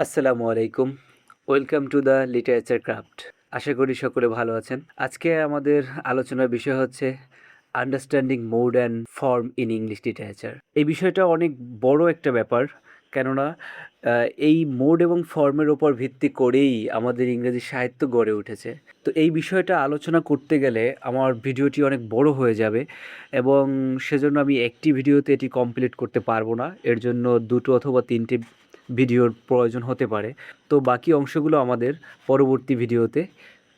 আসসালামু আলাইকুম। Welcome to the literature craft. আশা করি সকলে ভালো আছেন। আজকে আমাদের আলোচনার বিষয় হচ্ছে understanding mode and form in English literature. এই বিষয়টা অনেক বড় একটা ব্যাপার, কেননা এই মোড এবং ফর্মের ওপর ভিত্তি করেই আমাদের ইংরেজি সাহিত্য গড়ে উঠেছে। তো এই বিষয়টা আলোচনা করতে গেলে আমার ভিডিওটি অনেক বড় হয়ে যাবে এবং সেজন্য আমি একটি ভিডিওতে এটি কমপ্লিট করতে পারবো না। এর জন্য ২টো অথবা ৩টে ভিডিওর প্রয়োজন হতে পারে। তো বাকি অংশগুলো আমাদের পরবর্তী ভিডিওতে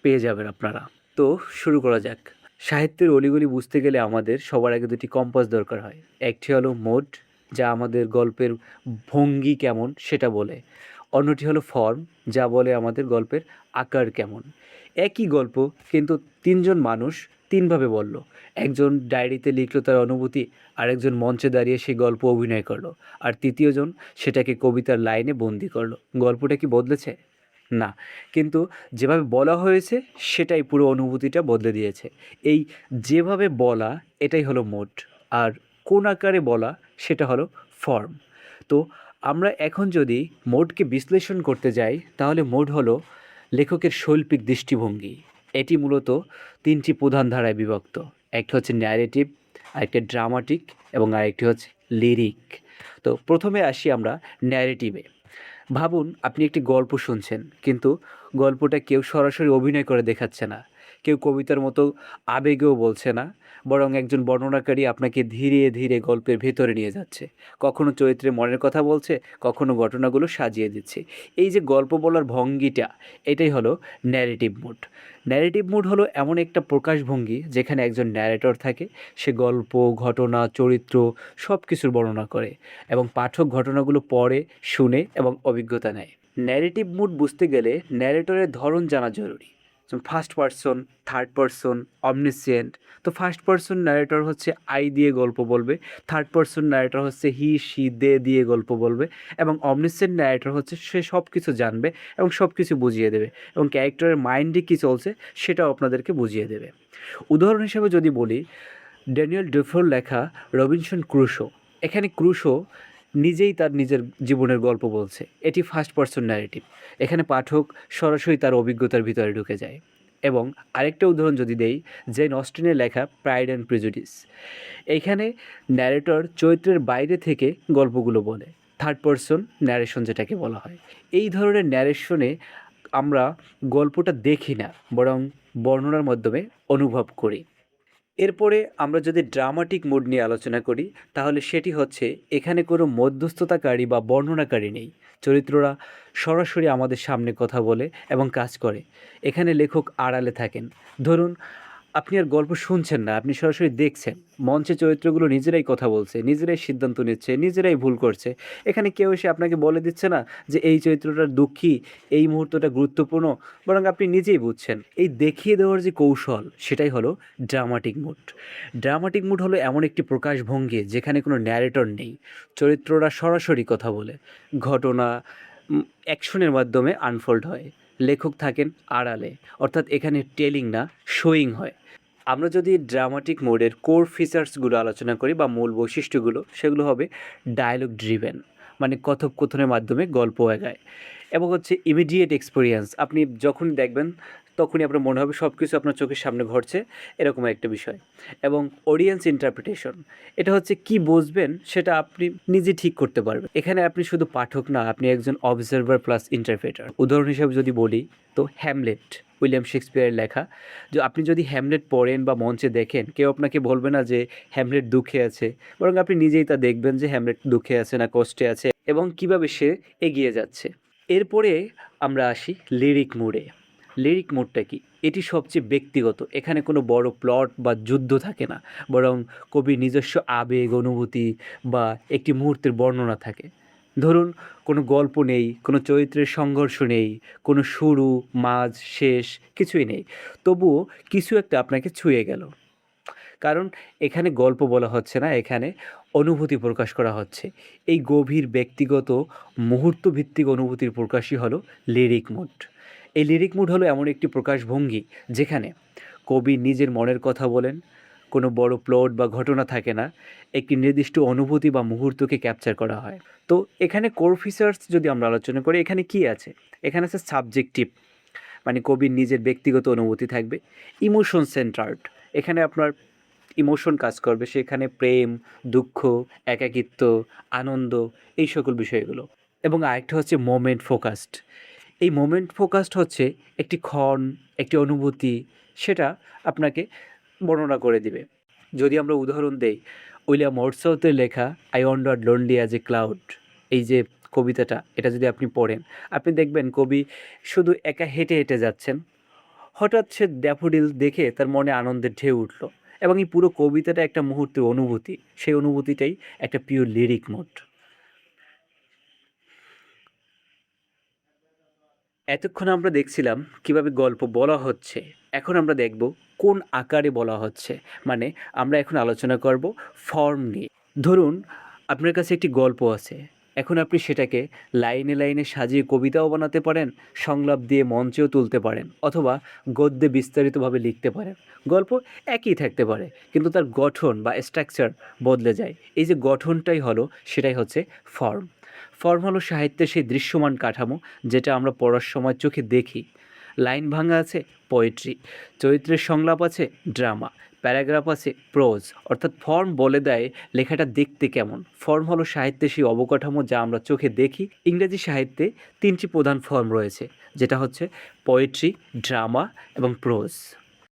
পেয়ে যাবেন আপনারা। তো শুরু করা যাক। সাহিত্যের অলিগলি বুঝতে গেলে আমাদের সবার আগে দুটি কম্পাস দরকার হয়। একটি হলো মোড, যা আমাদের গল্পের ভঙ্গি কেমন সেটা বলে। অন্যটি হলো ফর্ম, যা বলে আমাদের গল্পের আকার কেমন। একই গল্প কিন্তু তিনজন মানুষ তিনভাবে বলল। একজন ডায়েরিতে লিখল তার অনুভূতি, আরেকজন মঞ্চে দাঁড়িয়ে সেই গল্প অভিনয় করলো, আর তৃতীয়জন সেটাকে কবিতার লাইনে বন্দি করলো। গল্পটা কি বদলেছে? না, কিন্তু যেভাবে বলা হয়েছে সেটাই পুরো অনুভূতিটা বদলে দিয়েছে। এই যেভাবে বলা, এটাই হলো মোড, আর কোন আকারে বলা সেটা হলো ফর্ম। তো আমরা এখন যদি মোডকে বিশ্লেষণ করতে যাই, তাহলে মোড হলো লেখকের শৈল্পিক দৃষ্টিভঙ্গি। এটি মূলত তিনটি প্রধান ধারায় বিভক্ত। একটা হচ্ছে ন্যারেটিভ, আরেকটা ড্রামাটিক এবং আরেকটি হচ্ছে লিরিক। তো প্রথমে আসি আমরা ন্যারেটিভে। ভাবুন আপনি একটি গল্প শুনছেন, কিন্তু গল্পটা কেউ সরাসরি অভিনয় করে দেখাচ্ছে না, কেউ কবিতার মতো আবেগেও বলছে না, বরং একজন বর্ণনাকারী আপনাকে ধীরে ধীরে গল্পের ভেতরে নিয়ে যাচ্ছে। কখনো চরিত্রের মনের কথা বলছে, কখনো ঘটনাগুলো সাজিয়ে দিচ্ছে। এই যে গল্প বলার ভঙ্গিটা, এটাই হলো ন্যারেটিভ মুড। ন্যারেটিভ মুড হলো এমন একটা প্রকাশভঙ্গি যেখানে একজন ন্যারেটর থাকে। সে গল্প, ঘটনা, চরিত্র সব কিছুর বর্ণনা করে এবং পাঠক ঘটনাগুলো পড়ে, শুনে এবং অভিজ্ঞতা নেয়। ন্যারেটিভ মুড বুঝতে গেলে ন্যারেটরের ধরন জানা জরুরি। যেমন ফার্স্ট পারসন, থার্ড পারসন, অমনিসিয়েন্ট। তো ফার্স্ট পারসন ন্যারেটর হচ্ছে আই দিয়ে গল্প বলবে, থার্ড পারসন ন্যারেটর হচ্ছে হি, শি, দে দিয়ে গল্প বলবে, এবং অমনিসিয়েন্ট ন্যারেটর হচ্ছে সে সব কিছু জানবে এবং সব কিছু বুঝিয়ে দেবে এবং ক্যারেক্টারের মাইন্ডে কী চলছে সেটাও আপনাদেরকে বুঝিয়ে দেবে। উদাহরণ হিসেবে যদি বলি, ড্যানিয়েল ডেফোর লেখা রবিনসন ক্রুশো। এখানে ক্রুশো নিজেই তার নিজের জীবনের গল্প বলছে। এটি ফার্স্ট পারসন ন্যারেটিভ। এখানে পাঠক সরাসরি তার অভিজ্ঞতার ভিতরে ঢুকে যায়। এবং আরেকটা উদাহরণ যদি দেই, জেন অস্টিনের লেখা প্রাইড অ্যান্ড প্রেজুডিস। এইখানে ন্যারেটর চরিত্রের বাইরে থেকে গল্পগুলো বলে, থার্ড পারসন ন্যারেশন যেটাকে বলা হয়। এই ধরনের ন্যারেশনে আমরা গল্পটা দেখি না, বরং বর্ণনার মাধ্যমে অনুভব করি। এরপরে আমরা যদি ড্রামাটিক মুড নিয়ে আলোচনা করি, তাহলে সেটি হচ্ছে এখানে কোনো মধ্যস্থতাকারী বা বর্ণনাকারী নেই। চরিত্ররা সরাসরি আমাদের সামনে কথা বলে এবং কাজ করে। এখানে লেখক আড়ালে থাকেন। ধরুন আপনি আর গল্প শুনছেন না, আপনি সরাসরি দেখছেন। মঞ্চে চরিত্রগুলো নিজেরাই কথা বলছে, নিজেরাই সিদ্ধান্ত নিচ্ছে, নিজেরাই ভুল করছে। এখানে কেউ এসে আপনাকে বলে দিচ্ছে না যে এই চরিত্রটা দুঃখী, এই মুহূর্তটা গুরুত্বপূর্ণ, বরং আপনি নিজেই বুঝছেন। এই দেখিয়ে দেওয়ার যে কৌশল, সেটাই হলো ড্রামাটিক মুড। ড্রামাটিক মুড হলো এমন একটি প্রকাশভঙ্গি যেখানে কোনো ন্যারেটর নেই। চরিত্ররা সরাসরি কথা বলে, ঘটনা অ্যাকশনের মাধ্যমে আনফোল্ড হয়। লেখক থাকেন আড়ালে, অর্থাৎ এখানে টেলিং না, শোয়িং হয়। আমরা যদি ড্রামাটিক মোডের কোর ফিচার্সগুলো আলোচনা করি বা মূল বৈশিষ্ট্যগুলো, সেগুলো হবে ডায়ালগ ড্রিভেন, মানে কথোপকথনের মাধ্যমে গল্প এগায়, এবং হচ্ছে ইমিডিয়েট এক্সপেরিয়েন্স। আপনি যখন দেখবেন তখনই আপনার মনে হবে সব কিছু আপনার চোখের সামনে ঘটছে, এরকম একটা বিষয়। এবং অডিয়েন্স ইন্টারপ্রিটেশন, এটা হচ্ছে কি বুঝবেন সেটা আপনি নিজে ঠিক করতে পারবেন। এখানে আপনি শুধু পাঠক না, আপনি একজন অবজারভার প্লাস ইন্টারপ্রেটার। উদাহরণ হিসেবে যদি বলি, তো হ্যামলেট, উইলিয়াম শেক্সপিয়ারের লেখা। যে আপনি যদি হ্যামলেট পড়েন বা মঞ্চে দেখেন, কেউ আপনাকে বলবে না যে হ্যামলেট দুঃখে আছে, বরং আপনি নিজেই তা দেখবেন যে হ্যামলেট দুঃখে আছে না কষ্টে আছে এবং কিভাবে সে এগিয়ে যাচ্ছে। এরপরে আমরা আসি লিরিক মুডে। লিরিক মুডটা কি? এটি সবচেয়ে ব্যক্তিগত। এখানে কোনো বড় প্লট বা যুদ্ধ থাকে না, বরং কবির নিজস্ব আবেগ, অনুভূতি বা একটি মুহূর্তের বর্ণনা থাকে। ধরুন কোনো গল্প নেই, কোনো চরিত্রের সংঘর্ষ নেই, কোনো শুরু, মাঝ, শেষ কিছুই নেই। তবুও কিছু একটা আপনাকে ছুঁয়ে গেল। কারণ এখানে গল্প বলা হচ্ছে না, এখানে অনুভূতি প্রকাশ করা হচ্ছে। এই গভীর ব্যক্তিগত মুহূর্তভিত্তিক অনুভূতির প্রকাশই হলো লিরিক মুড। এই লিরিক মুড হলো এমন একটি প্রকাশভঙ্গি যেখানে কবি নিজের মনের কথা বলেন, কোনো বড় প্লট বা ঘটনা থাকে না, একটি নির্দিষ্ট অনুভূতি বা মুহূর্তকে ক্যাপচার করা হয়। তো এখানে কোর ফিচার্স যদি আমরা আলোচনা করি, এখানে কি আছে? এখানে আছে সাবজেক্টিভ, মানে কবির নিজের ব্যক্তিগত অনুভূতি থাকবে। ইমোশন সেন্টার্ড, এখানে আপনার ইমোশন কাজ করবে, সেখানে প্রেম, দুঃখ, একাকিত্ব, আনন্দ, এই সকল বিষয়গুলো। এবং আরেকটা হচ্ছে মোমেন্ট ফোকাসড। এই মোমেন্ট ফোকাসড হচ্ছে একটি ক্ষণ, একটি অনুভূতি, সেটা আপনাকে বর্ণনা করে দিবে। যদি আমরা উদাহরণ দেই, উইলিয়াম ওয়ার্ডসওয়ার্থের লেখা I wandered lonely as a cloud, এই যে কবিতাটা, এটা যদি আপনি পড়েন, আপনি দেখবেন কবি শুধু একা হেঁটে হেঁটে যাচ্ছেন, হঠাৎ সে ড্যাফোডিল দেখে তার মনে আনন্দের ঢেউ উঠল, এবং এই পুরো কবিতাটা একটা মুহূর্তের অনুভূতি, সেই অনুভূতিটাই একটা পিওর লিরিক নোট। এতক্ষণ আমরা দেখছিলাম কিভাবে গল্প বলা হচ্ছে, এখন আমরা দেখব কোন আকারে বলা হচ্ছে। মানে আমরা এখন আলোচনা করব ফর্ম নিয়ে। ধরুন আপনার কাছে একটি গল্প আছে, এখন আপনি সেটাকে লাইনে লাইনে সাজিয়ে কবিতাও বানাতে পারেন, সংলাপ দিয়ে মঞ্চেও তুলতে পারেন, অথবা গদ্যে বিস্তারিতভাবে লিখতে পারেন। গল্প একই থাকতে পারে, কিন্তু তার গঠন বা স্ট্রাকচার বদলে যায়। এই যে গঠনটাই হলো, সেটাই হচ্ছে ফর্ম। ফর্ম হলো সাহিত্যের সেই দৃশ্যমান কাঠামো যেটা আমরা পড়ার সময় চোখে দেখি। লাইন ভাঙা আছে পোয়েট্রি, চরিত্রের সংলাপ আছে ড্রামা, প্যারাগ্রাফ আছে প্রোজ। অর্থাৎ ফর্ম বলে দেয় লেখাটা দেখতে কেমন। ফর্ম হলো সাহিত্যের সেই অবকাঠামো যা আমরা চোখে দেখি। ইংরেজি সাহিত্যে 3টি প্রধান ফর্ম রয়েছে, যেটা হচ্ছে পোয়েট্রি, ড্রামা এবং প্রোজ।